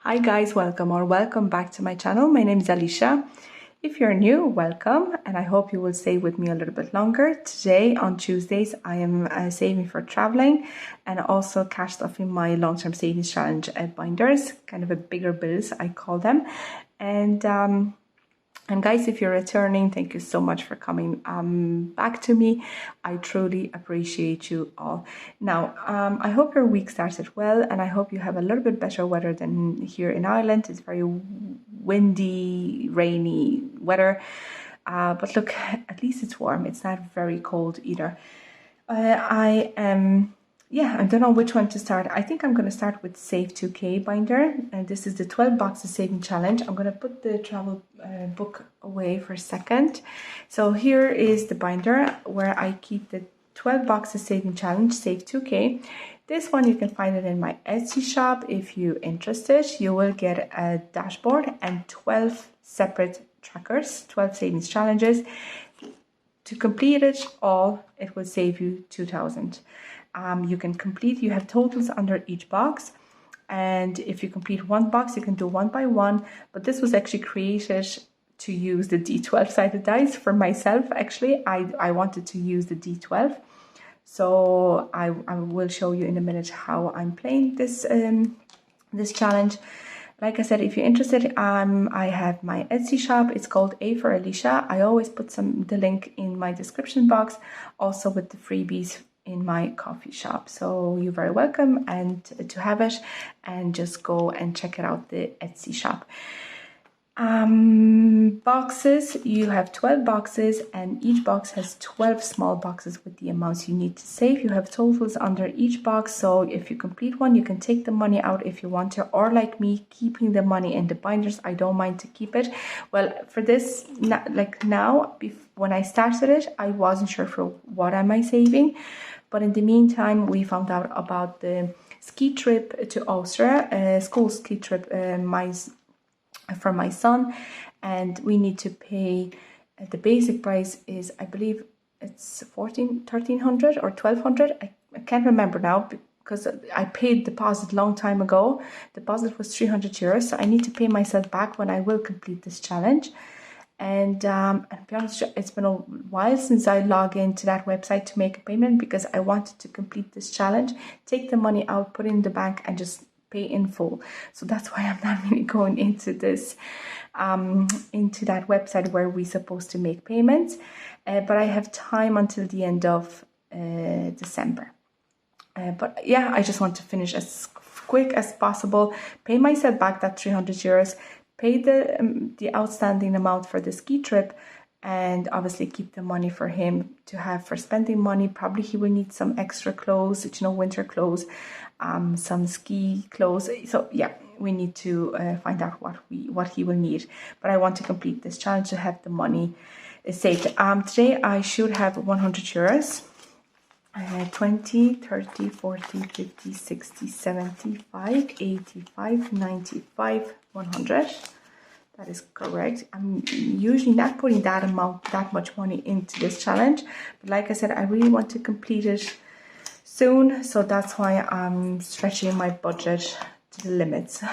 Hi guys, welcome back to my channel. My name is Alicia. If you're new, welcome, and I hope you will stay with me a little bit longer. Today on Tuesdays I am saving for traveling and also cash stuffing my long-term savings challenge at Binders, kind of a bigger bills I call them. And guys, if you're returning, thank you so much for coming back to me. I truly appreciate you all. Now, I hope your week started well, and I hope you have a little bit better weather than here in Ireland. It's very windy, rainy weather. But look, at least it's warm. It's not very cold either. I don't know which one to start. I think I'm going to start with Save 2K binder, and this is the 12 boxes saving challenge. I'm going to put the travel book away for a second. So here is the binder where I keep the 12 boxes saving challenge, Save 2K. This one you can find it in my Etsy shop. If you're interested, you will get a dashboard and 12 separate trackers, 12 savings challenges. To complete it all, it will save you 2,000. You can complete, you have totals under each box, and if you complete one box you can do one by one, but this was actually created to use the D12 sided dice. For myself, actually I wanted to use the D12, so I will show you in a minute how I'm playing this this challenge. Like I said, if you're interested, I have my Etsy shop. It's called A for Alicia. I always put the link in my description box, also with the freebies in my coffee shop. So you're very welcome and to have it, and just go and check it out, the Etsy shop. Boxes, you have 12 boxes, and each box has 12 small boxes with the amounts you need to save. You have totals under each box, so if you complete one you can take the money out if you want to, or like me, keeping the money in the binders. I don't mind to keep it. Well, for this, like now, when I started it, I wasn't sure for what am I saving, but in the meantime we found out about the ski trip to Austria, school ski trip, for my son, and we need to pay, the basic price is, I believe it's 1,300 or 1,200. I can't remember now because I paid deposit long time ago. Deposit was 300 euros, so I need to pay myself back when I will complete this challenge. And to be honest, it's been a while since I log into that website to make a payment, because I wanted to complete this challenge, take the money out, put it in the bank, and just pay in full. So that's why I'm not really going into this, into that website where we're supposed to make payments. But I have time until the end of December. But yeah, I just want to finish as quick as possible, pay myself back that 300 euros, pay the outstanding amount for the ski trip, and obviously keep the money for him to have for spending money. Probably he will need some extra clothes, winter clothes, some ski clothes. So yeah, we need to find out what he will need. But I want to complete this challenge to have the money saved. Today I should have 100 euros. 20, 30, 40, 50, 60, 75, 85, 95, 100. That is correct. I'm usually not putting that much money into this challenge, but like I said, I really want to complete it soon, so that's why I'm stretching my budget to the limits.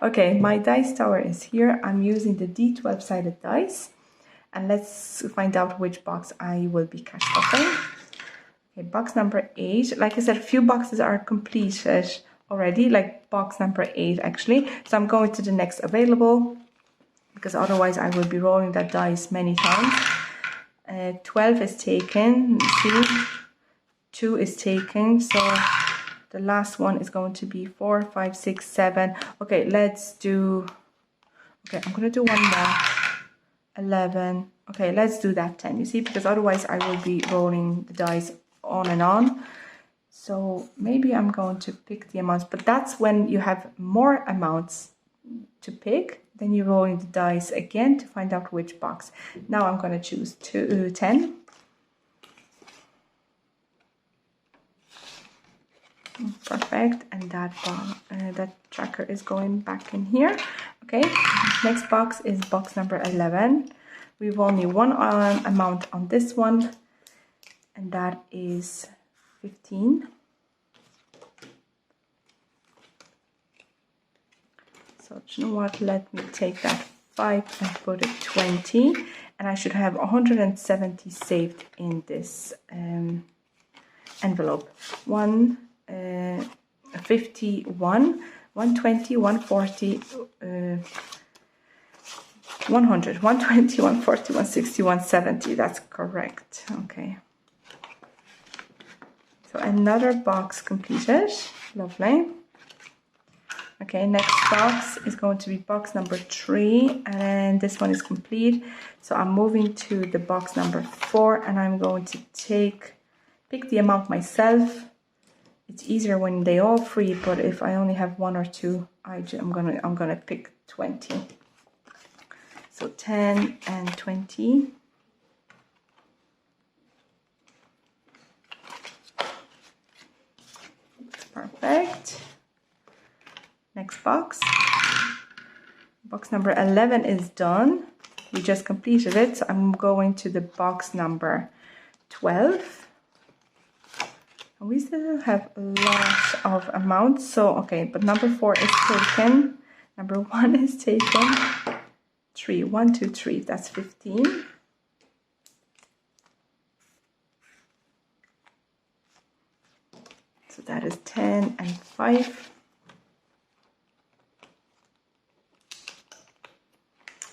Okay, my dice tower is here. I'm using the D12 sided dice, and let's find out which box I will be cash stuffing. Okay, box number 8. Like I said, a few boxes are completed already, like box number 8 actually. So I'm going to the next available, because otherwise I will be rolling that dice many times. 12 is taken. See, 2 is taken. So the last one is going to be 4, 5, 6, 7. Okay, let's do. Okay, I'm gonna do one more. 11. Okay, let's do that 10. You see, because otherwise I will be rolling the dice on and on. So maybe I'm going to pick the amounts, but that's when you have more amounts to pick, then you're rolling the dice again to find out which box. Now I'm going to choose 10. Perfect, and that tracker is going back in here. Okay, next box is box number 11. We've only one amount on this one, and that is 15. So you know what, let me take that 5 and put it 20, and I should have 170 saved in this envelope. 151, 120, 140, 100, 120, 140, 160, 170. That's correct. Okay. So another box completed. Lovely. Okay, next box is going to be box number 3, and this one is complete. So I'm moving to the box number 4, and I'm going to pick the amount myself. It's easier when they all free, but if I only have 1 or 2, I'm gonna pick 20. So 10 and 20. Perfect. Next box. Box number 11 is done. We just completed it. So I'm going to the box number 12. And we still have a lot of amounts. So, okay, but number 4 is taken. Number 1 is taken. 3, 1, 2, 3, that's 15. So that is 10 and 5.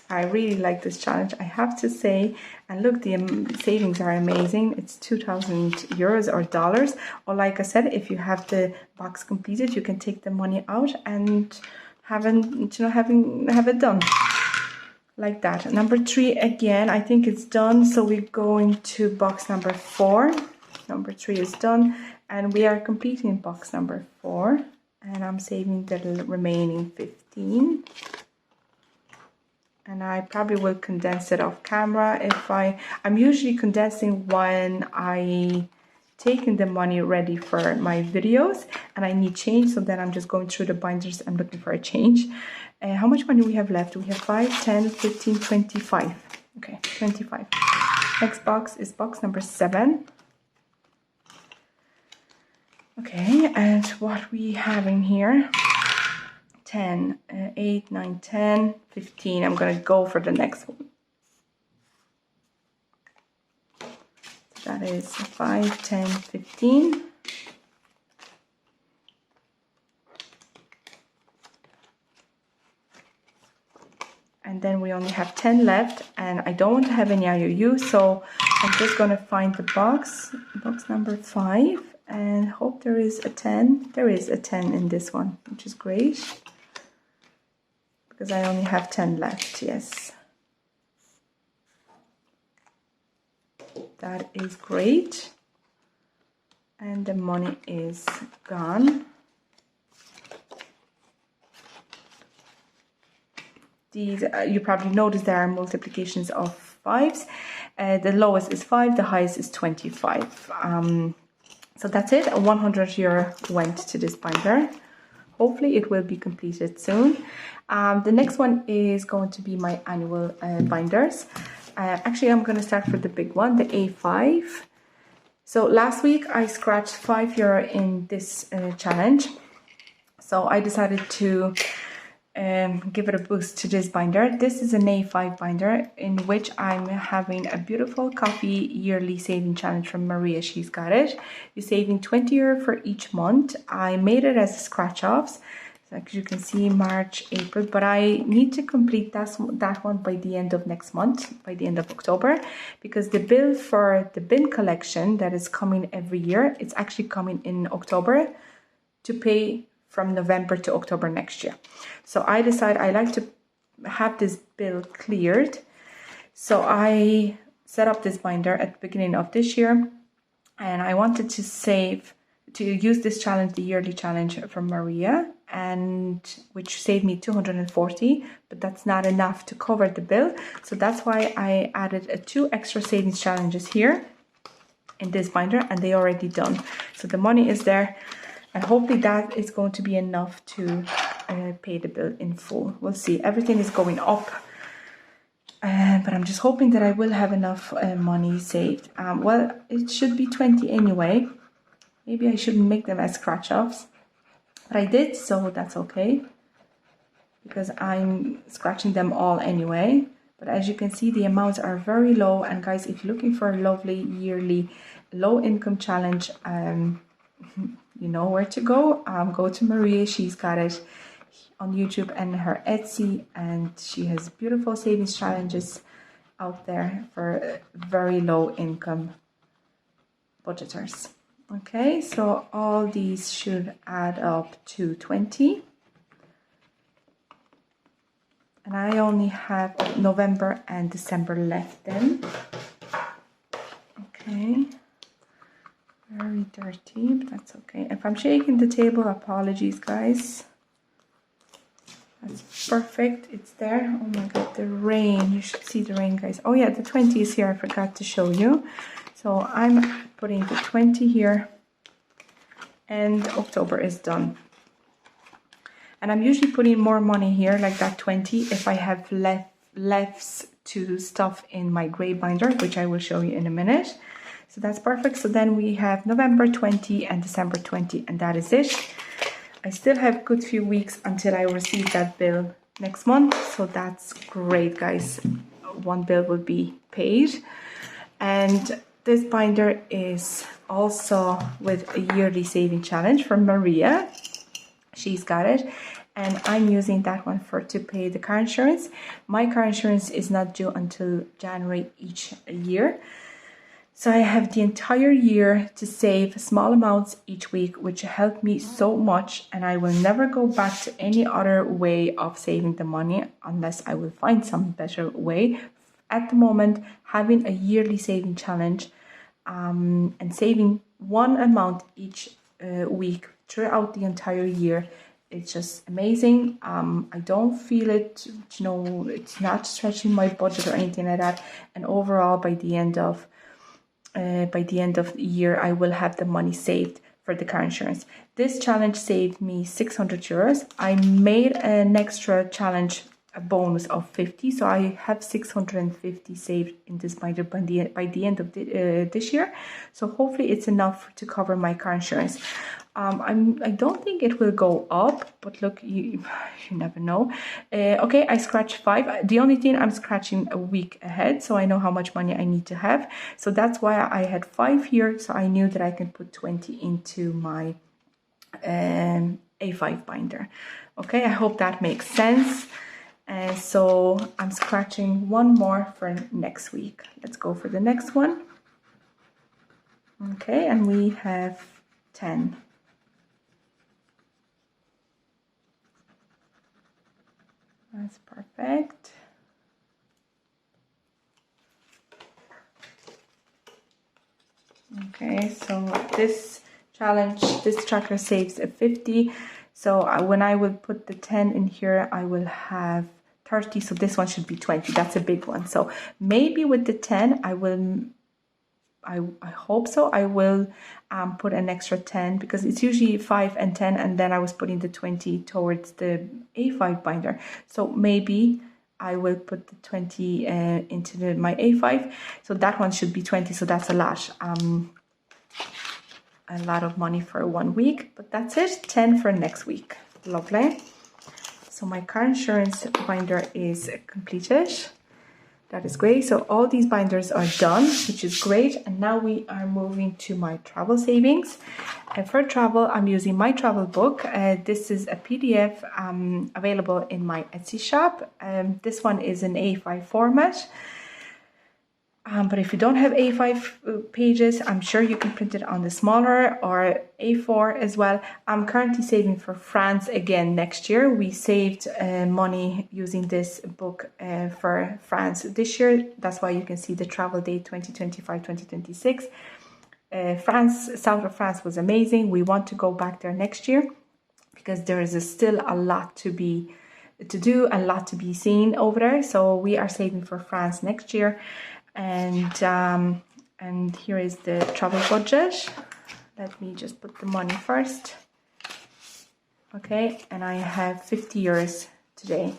I really like this challenge, I have to say. And look, the savings are amazing. It's 2,000 euros or dollars. Or like I said, if you have the box completed, you can take the money out and have it done. Like that. Number 3 again, I think it's done. So we're going to box number 4. Number 3 is done, and we are completing box number 4. And I'm saving the remaining 15. And I probably will condense it off camera. I'm usually condensing when I taking the money ready for my videos and I need change. So then I'm just going through the binders and looking for a change. How much money we have left? We have 5, 10, 15, 25. Okay, 25. Next box is box number 7. Okay, and what we have in here? 10, 8, 9, 10, 15. I'm going to go for the next one. So that is 5, 10, 15. And then we only have 10 left, and I don't want to have any IOU, so I'm just going to find the box number 5, and hope there is a 10. There is a 10 in this one, which is great, because I only have 10 left. Yes, that is great. And the money is gone. These, you probably noticed there are multiplications of 5s. The lowest is 5, the highest is 25. So that's it. 100 euro went to this binder. Hopefully it will be completed soon. The next one is going to be my annual binders. Actually, I'm going to start with the big one, the A5. So last week I scratched 5 euro in this challenge. So I decided to give it a boost to this binder. This is an A5 binder in which I'm having a beautiful coffee yearly saving challenge from Maria. She's got it. You're saving 20 euro for each month. I made it as scratch offs, so as you can see, March, April, but I need to complete that one by the end of next month, by the end of October, because the bill for the bin collection that is coming every year, it's actually coming in October to pay from November to October next year. So I decided I like to have this bill cleared. So I set up this binder at the beginning of this year, and I wanted to use this challenge, the yearly challenge from Maria, and which saved me 240, but that's not enough to cover the bill. So that's why I added 2 extra savings challenges here in this binder, and they already done. So the money is there. And hopefully that is going to be enough to pay the bill in full. We'll see. Everything is going up. But I'm just hoping that I will have enough money saved. Well, it should be 20 anyway. Maybe I shouldn't make them as scratch-offs. But I did, so that's okay. because I'm scratching them all anyway. But as you can see, the amounts are very low. And guys, if you're looking for a lovely yearly low income challenge, you know where to go. Go to Maria. She's got it on YouTube and her Etsy, and she has beautiful savings challenges out there for very low income budgeters. Okay, so all these should add up to 20. And I only have November and December left then. Okay. Very dirty, but that's okay. If I'm shaking the table, apologies, guys. That's perfect. It's there. Oh my god, the rain. You should see the rain, guys. Oh yeah, the 20 is here. I forgot to show you. So I'm putting the 20 here. And October is done. And I'm usually putting more money here, like that 20, if I have lefts to stuff in my gray binder, which I will show you in a minute. So that's perfect. So then we have November 20 and December 20, and that is it. I still have a good few weeks until I receive that bill next month. So that's great, guys. One bill will be paid. And this binder is also with a yearly saving challenge from Maria. She's got it. And I'm using that one to pay the car insurance. My car insurance is not due until January each year. So I have the entire year to save small amounts each week, which helped me so much. And I will never go back to any other way of saving the money unless I will find some better way. At the moment, having a yearly saving challenge and saving one amount each week throughout the entire year, it's just amazing. I don't feel it, you know, it's not stretching my budget or anything like that. And overall, by the end of the year, I will have the money saved for the car insurance. This challenge saved me 600 euros. I made an extra challenge, a bonus of 50, so I have 650 saved in this binder by the end of this year. So hopefully it's enough to cover my car insurance. I don't think it will go up, but look, you never know. Okay, I scratched 5. The only thing, I'm scratching a week ahead, so I know how much money I need to have. So that's why I had 5 here, so I knew that I can put 20 into my A5 binder. Okay, I hope that makes sense. So I'm scratching one more for next week. Let's go for the next one. Okay, and we have 10. That's perfect. Okay, so this challenge, this tracker saves a 50. So when I will put the 10 in here, I will have 30. So this one should be 20. That's a big one. So maybe with the 10, I hope so. I will put an extra 10 because it's usually 5 and 10, and then I was putting the 20 towards the A5 binder. So maybe I will put the 20 into my A5. So that one should be 20. So that's a lot of money for 1 week. But that's it. 10 for next week. Lovely. So my car insurance binder is completed. That is great. So all these binders are done, which is great. And now we are moving to my travel savings. And for travel, I'm using my travel book. This is a PDF available in my Etsy shop. This one is an A5 format. But if you don't have A5 pages, I'm sure you can print it on the smaller or A4 as well. I'm currently saving for France again next year. We saved money using this book for France this year. That's why you can see the travel date 2025-2026. France, south of France was amazing. We want to go back there next year because there is still a lot to do, a lot to be seen over there. So we are saving for France next year. And here is the travel budget. Let me just put the money first. Okay, and I have 50 euros today.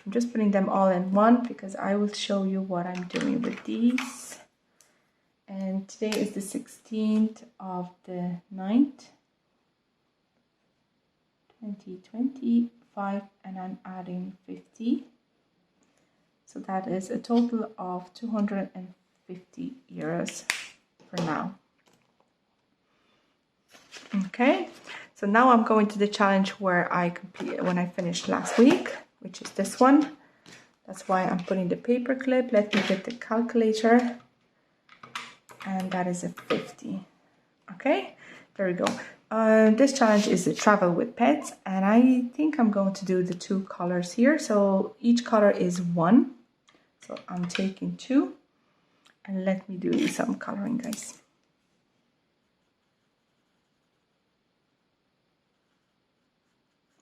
I'm just putting them all in one because I will show you what I'm doing with these. And today is the 16th of the 9th, 2025. 5, and I'm adding 50. So that is a total of 250 euros for now. Okay, so now I'm going to the challenge where I completed when I finished last week, which is this one. That's why I'm putting the paper clip. Let me get the calculator. And that is a 50. Okay, there we go. This challenge is the travel with pets, and I think I'm going to do the 2 colors here. So each color is 1. So I'm taking 2, and let me do some coloring, guys.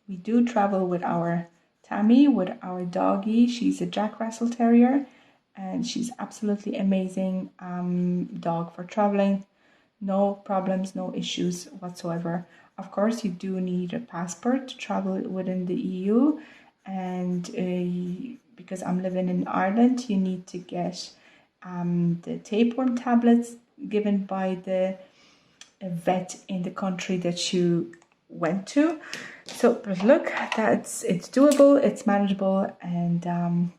We do travel with our Tammy, with our doggy. She's a Jack Russell Terrier, and she's absolutely amazing dog for traveling. No problems, no issues whatsoever. Of course, you do need a passport to travel within the EU, and because I'm living in Ireland, you need to get the tapeworm tablets given by the vet in the country that you went to. So, but look, it's doable, it's manageable, and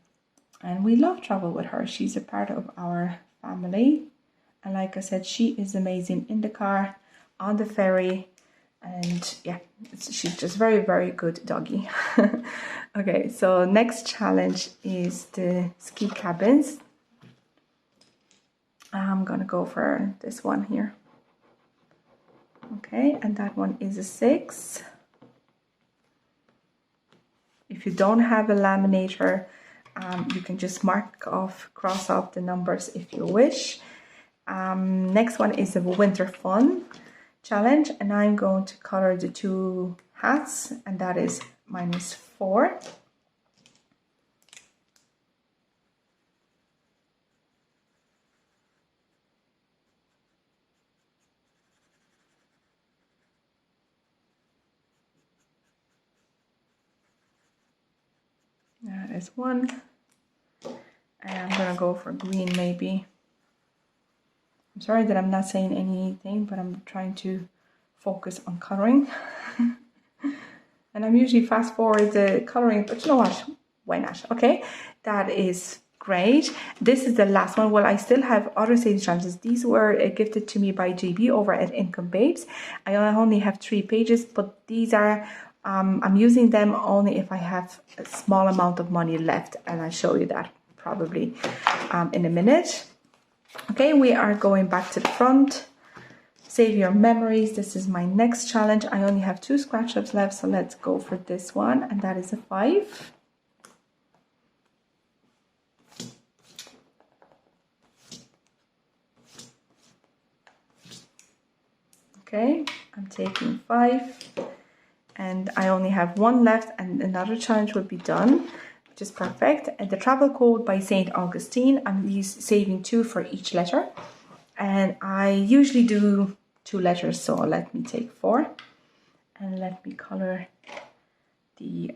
we love travel with her. She's a part of our family. And like I said, she is amazing in the car, on the ferry, and yeah, she's just very, very good doggy. Okay, so next challenge is the ski cabins. I'm gonna go for this one here. Okay, and that one is a 6. If you don't have a laminator, you can just cross off the numbers if you wish. Next one is a winter fun challenge, and I'm going to color the 2 hats, and that is -4. That is 1, and I'm gonna go for green maybe. I'm sorry that I'm not saying anything, but I'm trying to focus on coloring. And I'm usually fast forward the coloring, but you know what? Why not? Okay, that is great. This is the last one. Well, I still have other savings challenges. These were gifted to me by JB over at Income Babes. I only have 3 pages, but these are, I'm using them only if I have a small amount of money left, and I'll show you that probably in a minute. Okay, we are going back to the front. Save your memories. This is my next challenge. I only have 2 scratch ups left, so let's go for this one, and that is a 5. Okay, I'm taking 5, and I only have 1 left, and another challenge will be done, which is perfect. And the travel code by St. Augustine, I'm saving 2 for each letter, and I usually do 2 letters, so let me take 4, and let me color the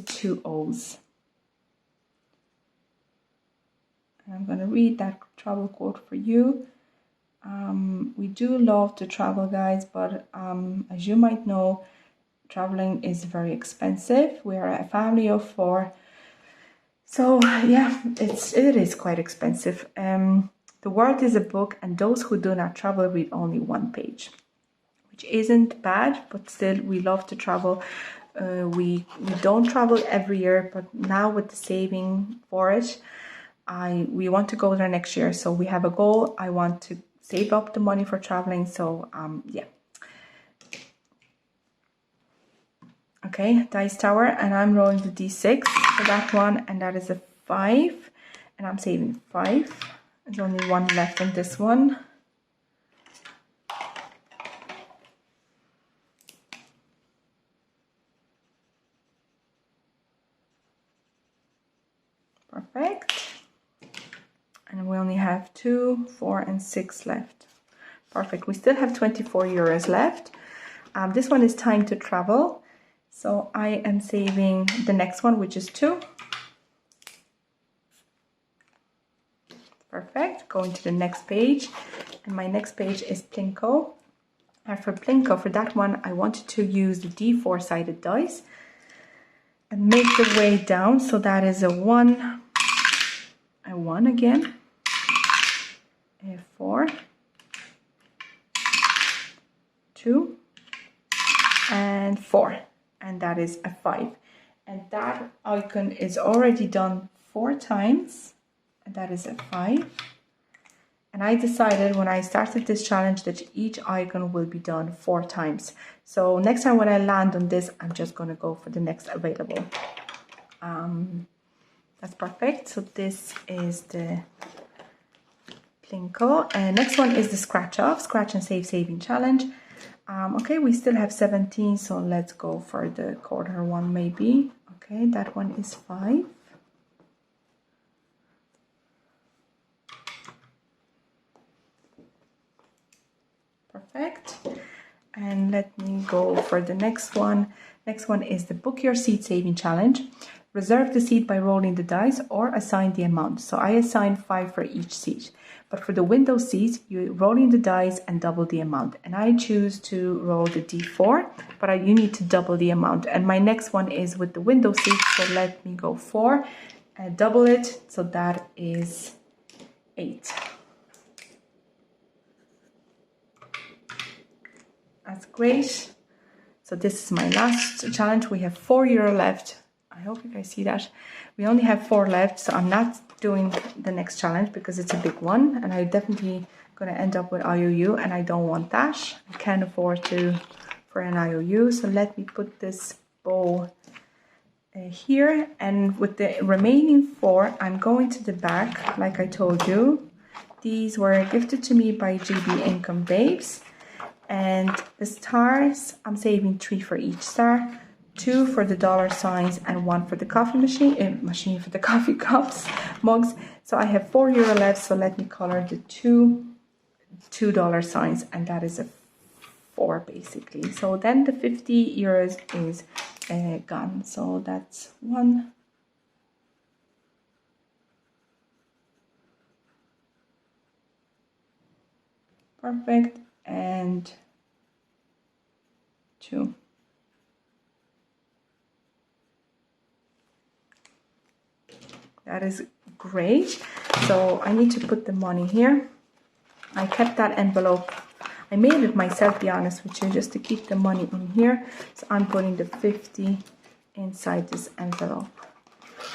2 O's. And I'm going to read that travel code for you. We do love to travel, guys, but as you might know, traveling is very expensive. We are a family of 4, so yeah, it is quite expensive. The world is a book, and those who do not travel read only 1 page, which isn't bad, but still we love to travel. We don't travel every year, but now with the saving for it, we want to go there next year. So we have a goal. I want to save up the money for traveling. So yeah. Okay, dice tower, and I'm rolling the d6 for that one, and that is a 5, and I'm saving 5. There's only 1 left on this one. Perfect. And we only have 2, 4, and 6 left. Perfect. We still have 24 euros left. This one is time to travel. So I am saving the next one, which is 2. Perfect. Going to the next page. And my next page is Plinko. And for Plinko, for that one, I wanted to use the D4 sided dice. and make the way down. So that is a 1, a 1 again, a 4, 2, and 4, and that is a 5. And that icon is already done 4 times, and that is a 5. And I decided when I started this challenge that each icon will be done 4 times. So next time when I land on this, I'm just going to go for the next available. That's perfect. So this is the Plinko. And next one is the scratch off, scratch and save saving challenge. Okay, we still have 17, so let's go for the quarter one maybe. Okay, that one is 5. Perfect. And let me go for the next one. Next one is the book your seed saving challenge. Reserve the seed by rolling the dice or assign the amount. So I assign 5 for each seed. But for the window seeds, you're rolling the dice and double the amount. And I choose to roll the D4, but you need to double the amount. And my next one is with the window seeds. So let me go 4 and double it. So that is 8. That's great. So this is my last challenge. We have €4 left. I hope you guys see that. We only have 4 left, so I'm not doing the next challenge because it's a big one, and I definitely gonna end up with IOU, and I don't want that. I can't afford to for an IOU. So let me put this bow here, and with the remaining 4, I'm going to the back, like I told you. These were gifted to me by GB Income Babes. And the stars, I'm saving 3 for each star, 2 for the dollar signs, and 1 for the coffee machine for the coffee cups, mugs. So I have €4 left. So let me color the two dollar signs, and that is a 4 basically. So then the €50 is gone. So that's 1. Perfect. And 2. That is great. So I need to put the money here. I kept that envelope. I made it myself, be honest with you, just to keep the money in here. So I'm putting the 50 inside this envelope.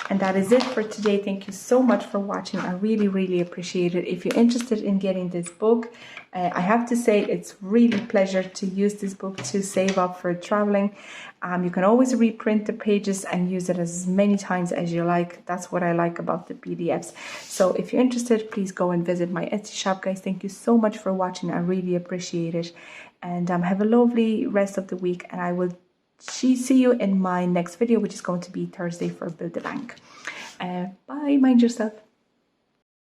And that is it for today. Thank you so much for watching. I really, really appreciate it. If you're interested in getting this book, I have to say it's really a pleasure to use this book to save up for traveling. You can always reprint the pages and use it as many times as you like. That's what I like about the PDFs. So if you're interested, please go and visit my Etsy shop, guys. Thank you so much for watching. I really appreciate it. And have a lovely rest of the week. And I will see you in my next video, which is going to be Thursday for Build a Bank. Bye. Mind yourself.